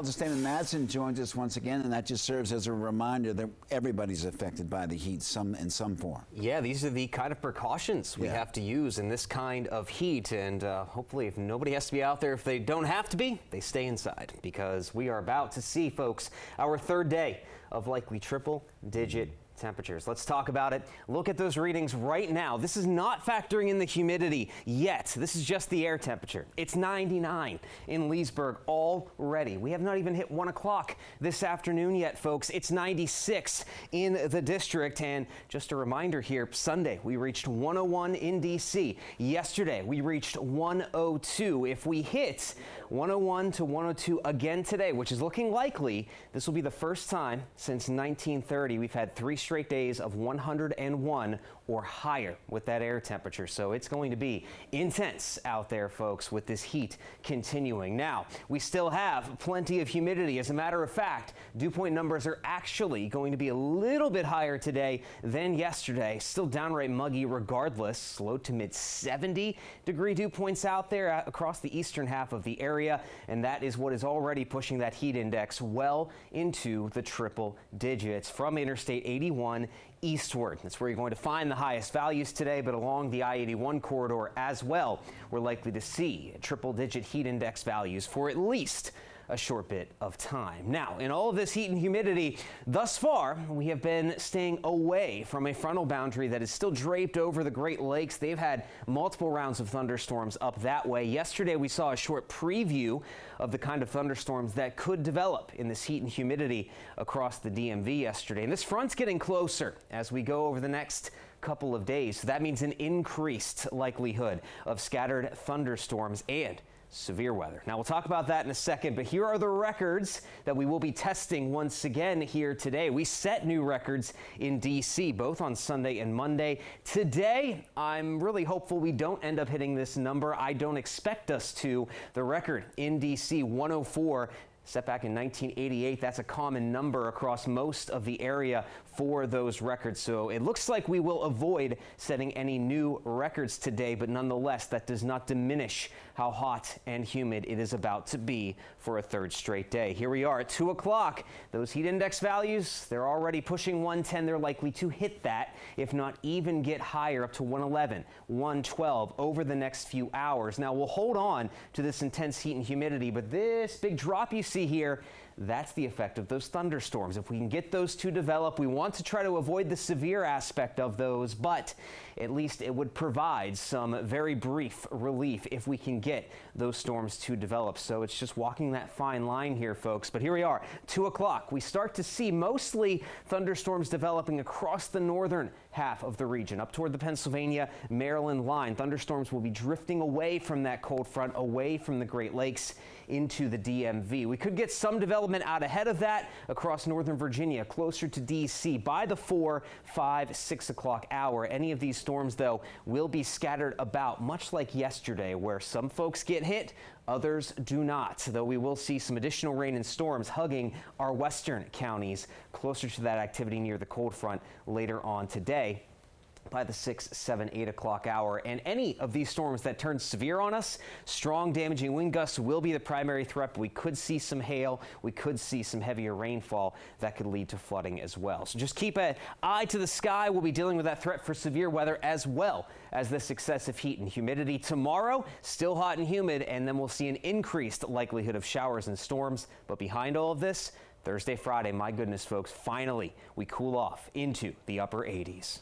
Just Damon Madsen joins us once again, and that just serves as a reminder that everybody's affected by the heat in some form. Yeah, these are the kind of precautions we have to use in this kind of heat, and hopefully if nobody has to be out there, if they don't have to be, they stay inside, because we are about to see, folks, our third day of likely triple-digit temperatures. Let's talk about it. Look at those readings right now. This is not factoring in the humidity yet. This is just the air temperature. It's 99 in Leesburg already. We have not even hit 1 o'clock this afternoon yet, folks. It's 96 in the district. And just a reminder here, Sunday we reached 101 in D.C. Yesterday we reached 102. If we hit 101 to 102 again today, which is looking likely, this will be the first time since 1930 we've had 3 straight days of 101 or higher with that air temperature. So it's going to be intense out there, folks, with this heat continuing. Now, we still have plenty of humidity. As a matter of fact, dew point numbers are actually going to be a little bit higher today than yesterday. Still downright muggy regardless. Low to mid 70 degree dew points out there across the eastern half of the area. And that is what is already pushing that heat index well into the triple digits from Interstate 81 eastward. That's where you're going to find the highest values today, but along the I-81 corridor as well, we're likely to see triple-digit heat index values for at least a short bit of time. Now, in all of this heat and humidity, thus far, we have been staying away from a frontal boundary that is still draped over the Great Lakes. They've had multiple rounds of thunderstorms up that way. Yesterday, we saw a short preview of the kind of thunderstorms that could develop in this heat and humidity across the DMV yesterday. And this front's getting closer as we go over the next couple of days. So that means an increased likelihood of scattered thunderstorms and severe weather. Now, we'll talk about that in a second, but here are the records that we will be testing once again here today. We set new records in D.C. both on Sunday and Monday. Today, I'm really hopeful we don't end up hitting this number. I don't expect us to. The record in D.C., 104. Set back in 1988, that's a common number across most of the area for those records. So it looks like we will avoid setting any new records today, but nonetheless, that does not diminish how hot and humid it is about to be for a third straight day. Here we are at 2 o'clock. Those heat index values, they're already pushing 110. They're likely to hit that, if not even get higher, up to 111, 112 over the next few hours. Now, we'll hold on to this intense heat and humidity, but this big drop you see here, that's the effect of those thunderstorms. If we can get those to develop, we want to try to avoid the severe aspect of those, but at least it would provide some very brief relief if we can get those storms to develop. So it's just walking that fine line here, folks. But here we are, 2 o'clock. We start to see mostly thunderstorms developing across the northern half of the region, up toward the Pennsylvania-Maryland line. Thunderstorms will be drifting away from that cold front, away from the Great Lakes into the DMV. We could get some development out ahead of that across northern Virginia, closer to D.C. by the 4, 5, 6 o'clock hour. Any of these storms, though, will be scattered about, much like yesterday, where some folks get hit, others do not, though we will see some additional rain and storms hugging our western counties closer to that activity near the cold front later on today by the 6, 7, 8 o'clock hour. And any of these storms that turn severe on us, strong damaging wind gusts will be the primary threat. We could see some hail. We could see some heavier rainfall that could lead to flooding as well. So just keep an eye to the sky. We'll be dealing with that threat for severe weather as well as this excessive heat and humidity. Tomorrow, still hot and humid, and then we'll see an increased likelihood of showers and storms. But behind all of this, Thursday, Friday, my goodness, folks, finally we cool off into the upper 80s.